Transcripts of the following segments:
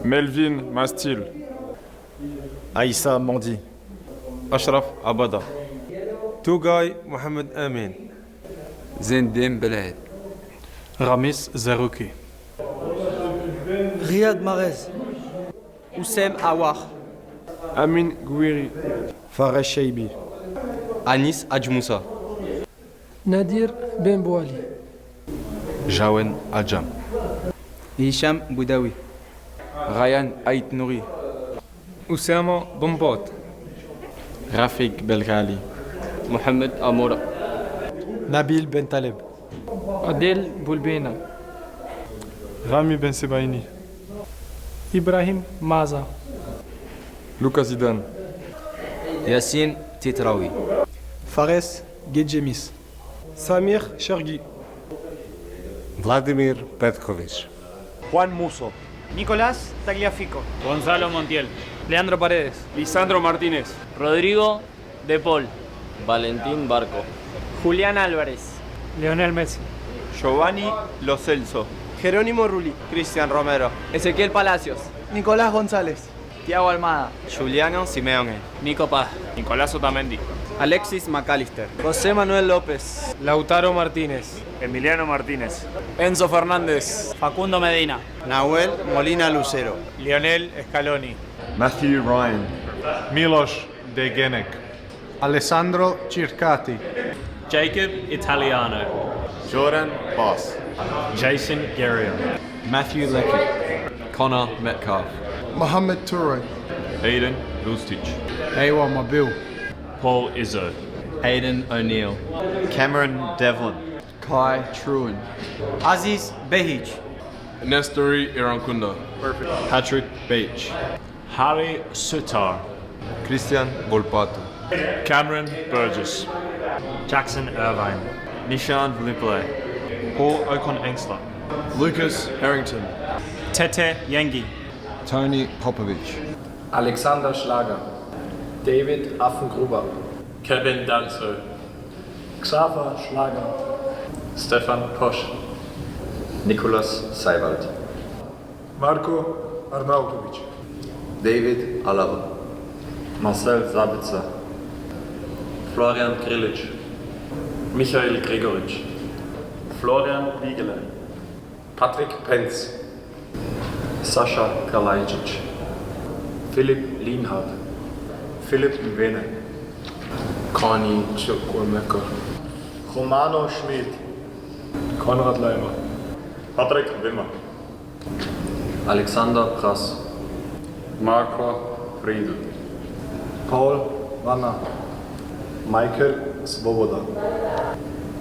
Melvin Mastil. Aïssa Mandi. أشرف عبدة. توغاي محمد آمين. زين الدين بلاد. Ramis Zerouki. Riyad Mahrez. Oussem Awar. Amin Gouiri. Faresh Sheibi. Anis Adjmoussa. Nadir Ben Bouali. Jawen Adjam. Hicham Boudaoui. Ryan Ait Nouri. أسامة بنبوت. Rafik Belghali. Mohamed Amoura. Nabil Ben Taleb. Adel Boulbena. Rami Ben Sebaini. Ibrahim Maza. Lucas Zidane. Yassine Titraoui. Fares Gedjemis. Samir Chergui. Vladimir Petkovic. Juan Musso. Nicolás Tagliafico. Gonzalo Montiel. Leandro Paredes. Lisandro Martínez. Rodrigo De Paul. Valentín Barco. Julián Álvarez. Leonel Messi. Giovanni Lo Celso. Jerónimo Rulli. Cristian Romero. Ezequiel Palacios. Nicolás González. Tiago Almada. Giuliano Simeone. Nico Paz. Nicolás Otamendi. Alexis McAllister. José Manuel López. Lautaro Martínez. Emiliano Martínez. Enzo Fernández. Facundo Medina. Nahuel Molina Lucero. Lionel Scaloni. Matthew Ryan. Milos Degenek. Alessandro Circati. Jacob Italiano. Jordan Boss. Jason Guerrero. Matthew Lecky. Connor Metcalf. Mohamed Touré. Aiden Lustic. Ewa Mabil. Paul Izzo. Hayden O'Neill. Cameron Devlin. Kai Truen. Aziz Behic. Nestori Irankunda. Patrick Beach. Harry Sutar. Christian Volpato. Cameron Burgess. Jackson Irvine. Nishan Vlipley. Paul Ocon Engstler. Lucas Harrington. Tete Yengi. Tony Popovic. Alexander Schlager. David Affengruber. Kevin Danso. Xaver Schlager. Stefan Posch. Nicolas Seiwald. Marko Arnautovic. David Alaba. Marcel Sabitzer. Florian Grilic. Michael Gregoritsch. Florian Wiegele. Patrick Penz. Sascha Kalajdzic. Philipp Lienhardt. Philipp Mwene. Conny Chukwemeka. Romano Schmid. Konrad Leimer. Patrick Wimmer. Alexander Prass. Marco Friedl. Paul Wanner. Michael Svoboda.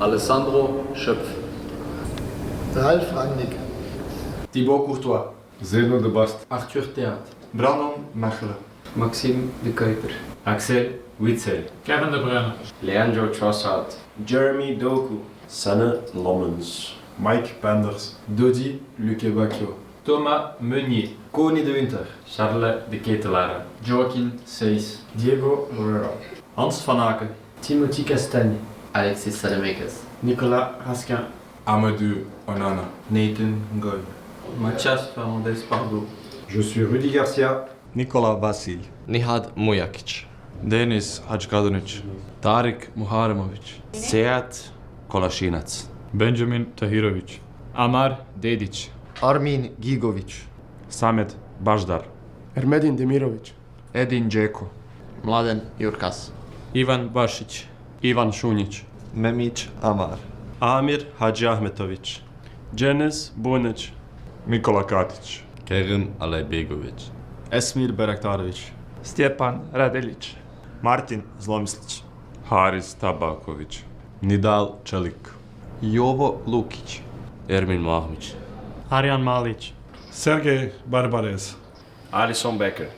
Alessandro Schöpf. Ralf Rangnick. Thibaut Courtois. Zeno de Bast. Arthur Theat. Brandon Mechelen. Maxime de Kuiper. Axel Witzel. Kevin De Bruyne. Leandro Trossard. Jeremy Doku. Sanne Lommens. Mike Penders. Dodi Lukebakio. Thomas Meunier. Koning de Winter. Charles de Ketelaere. Joaquin Seis. Diego Moreira. Hans van Aken. Timothy Castagne. Alexis Salemekes. Nicolas Raskin. Amadou Onana. Nathan Ngoy. Mathias Fernandez Pardo. Je suis Rudy Garcia. Nikola Vasil. Nihad Mujakic. Denis Hadžkadunić. Tarik Muharemović. Seat Kolasinac. Benjamin Tahirović. Amar Dedić. Armin Gigović. Samet Baždar. Ermedin Demirović. Edin Džeko. Mladen Jurkas. Ivan Bašić. Ivan Šunjić. Memić Amar. Amir Hadži Ahmetović. Dženez Bunić. Nikola Katić. Kerim Alejbegović. Esmir Beraktarović. Stjepan Radelić. Martin Zlomislić. Haris Tabaković. Nidal Čelik. Jovo Lukić. Ermin Mahmić. Arjan Malić. Sergej Barbarez. Alisson Becker.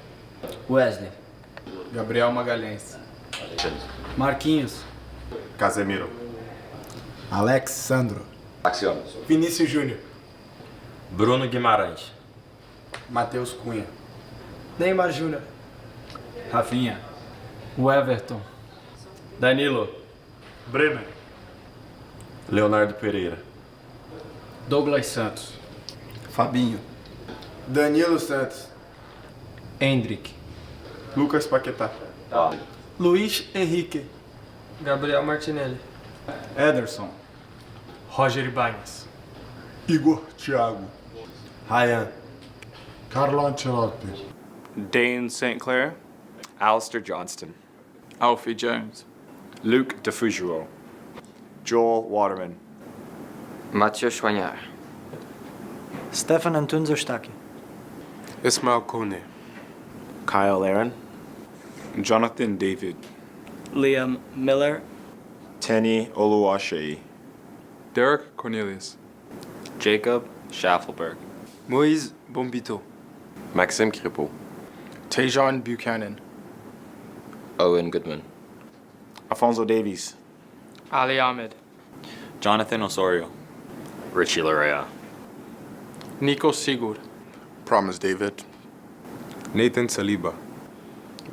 Wesley. Gabriel Magalhães. Marquinhos. Casemiro. Alex Sandro. Vinícius Júnior. Bruno Guimarães. Matheus Cunha. Neymar Júnior. Rafinha. O Everton. Danilo. Bremer. Leonardo Pereira. Douglas Santos. Fabinho. Danilo Santos. Hendrik. Lucas Paquetá. Luiz Henrique. Gabriel Martinelli. Ederson. Roger Ibañez. Igor Thiago. Ryan. Carlo Ancelotti. Dane St. Clair. Alistair Johnston. Alfie Jones. Luke DeFujuo. Joel Waterman. Mathieu Choignard. Stefan Antunes Eustáquio. Ismael Kone. Kyle Aaron. Jonathan David. Liam Miller. Tenny Oluwaseyi. Derek Cornelius. Jacob Schaffelberg. Moïse Bombito. Maxime Crépeau. Tajon Buchanan. Owen Goodman. Alfonso Davies. Ali Ahmed. Jonathan Osorio. Richie Larea. Nico Sigurd. Promise David. Nathan Saliba.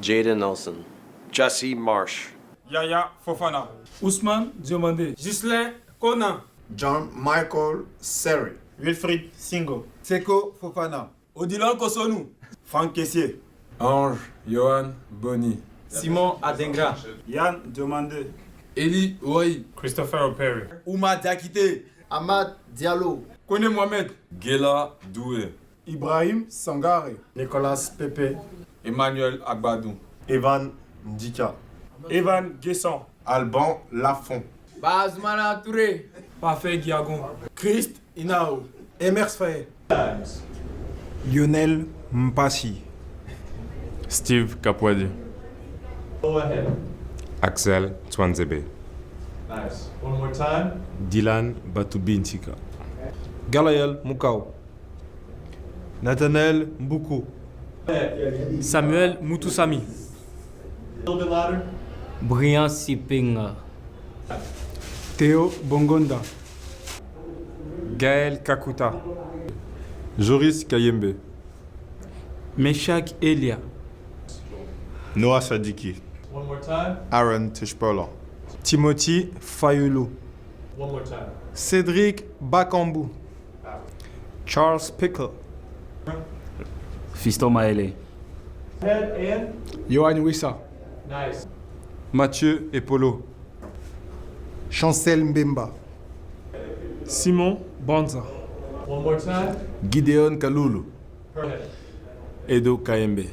Jaden Nelson. Jesse Marsh. Yaya Fofana. Ousmane Diomandé. Ghislain Conan. John Michael Seri. Wilfried Singo. Seko Fofana. Odilon Kosonou. Franck Kessier. Ange Johan Boni. Simon Adengra. Yann Diomandé. Eli Ouahi. Christopher O'Perry. Ouma Diakité. Ahmad Diallo. Kone Mohamed. Gela Doué. Ibrahim Sangare. Nicolas Pepe. Emmanuel Agbadou. Evan Ndika. Evan Guesson. Alban Lafont. Bazmana Touré. Parfait Guiagon. Christ Inao. Emers Faye. Lionel Mpassi. Steve Kapwadi. Axel Twanzebe. Nice. One more time. Dylan Batubintika. Galaël Moukao. Nathanaël Mboukou. Samuel Mutusami. A little bit louder. Brian Sipinga. Théo Bongonda. Gaël Kakuta. Joris Kayembe. Meshak Elia. Noah Sadiki. One more time. Aaron Tishpola. Timothy Fayulu. One more time. Cédric Bakambu. Charles Pickle. Fiston Maele. Head and. Johan Wissa. Nice. Mathieu Epolo. Chancel Mbemba. Simon Banza. One more time. Gideon Kalulu. Perfect. Edo Kaembe.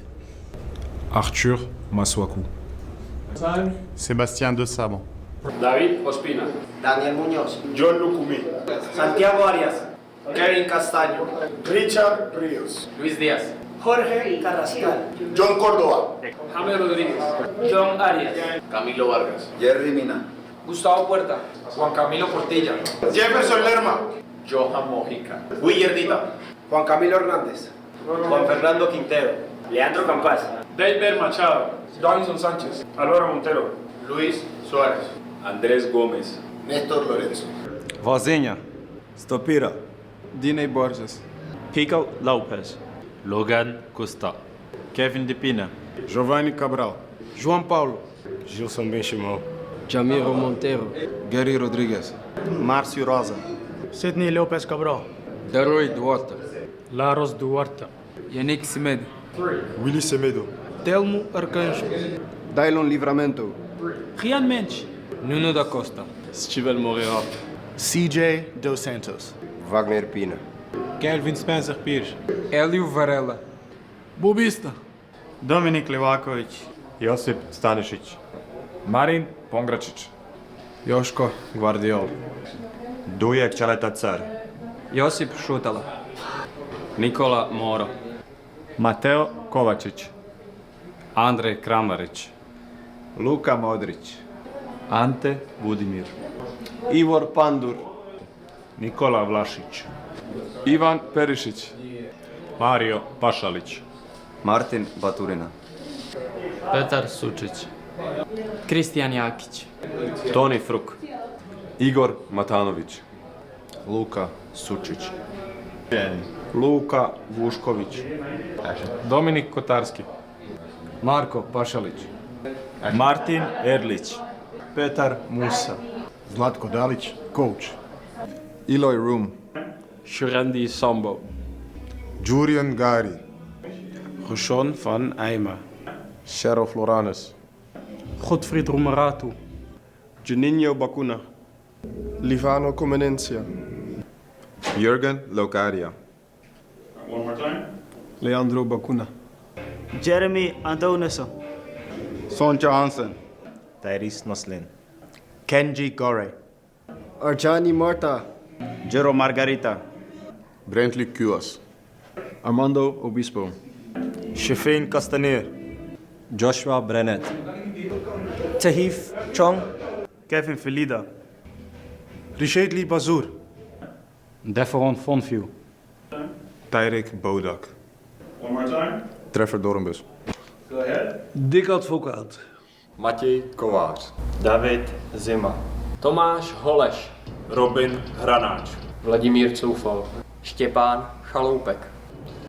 Arthur Maswaku. Time. Sébastien de Saban. David Ospina. Daniel Muñoz. John Lukumi. Santiago Arias. Kevin Castaño. Richard Rios. Luis Díaz. Jorge Carrascal. John Córdoba. Jaime Rodríguez. John Arias. Camilo Vargas. Jerry Mina. Gustavo Puerta. Juan Camilo Portilla. Jefferson Lerma. Johan Mojica. Willier Dita. Juan Camilo Hernández. Juan Fernando Quintero. Leandro Campas. David Machado. Donson Sánchez. Álvaro Montero. Luis Suárez. Andrés Gómez. Néstor Lorenzo. Vozinha. Stopira. Diney Borges. Pico Lopez. Logan Costa. Kevin De Pina. Giovanni Cabral. João Paulo. Gilson Benchimol. Jamiro Monteiro. Gary Rodrigues. Márcio Rosa. Sidney Lopez Cabral. Darui Duarte. Laros Duarte. Yannick Simed. Willy Semedo. Telmo Arcanjo. Dailon Livramento. Rian Mendes. Nuno da Costa. Steven Moreira. CJ Dos Santos. Wagner Pina. Kelvin Spencer Pires. Hélio Varela. Bobista. Dominik Livaković. Josip Stanišić. Marin Pongračić. Joško Gvardiol. Dujek Čaleta Car. Josip Šutala. Nikola Moro. Mateo Kovačić. Andrej Kramarić. Luka Modrić. Ante Budimir. Ivor Pandur. Nikola Vlašić. Ivan Perišić. Mario Pašalić. Martin Baturina. Petar Sučić. Kristijan Jakić. Toni Fruk. Igor Matanović. Luka Sučić. Luka Vušković. Dominik Kotarski. Marko Pašalić. Martin Erlić. Petar Musa. Zlatko Dalić, coach. Eloy Room. Shurendi Sambo. Julian Gari. Rochon van Eijma. Sheriff Loranus. Godfried Roemeratu. Juninho Bacuna. Livano Comenencia. Jurgen Locadia. Leandro Bacuna. Jeremy Antonissen. Sonja Hansen. Thijs Noslin. Kenji Gore. Arjani Marta. Jero Margarita. Brentley Kuas. Armando Obispo. Shefeen Castaneer. Joshua Brenet. Tahif Chong. Kevin Felida. Richetli Bazour. Deveron Fonview. Tyrik Bodak. Trevor Dornbus. Dick Advocaat. Matěj Kovář. David Zima. Tomáš Holeš. Robin Hranáč. Vladimír Coufal. Štěpán Chaloupek.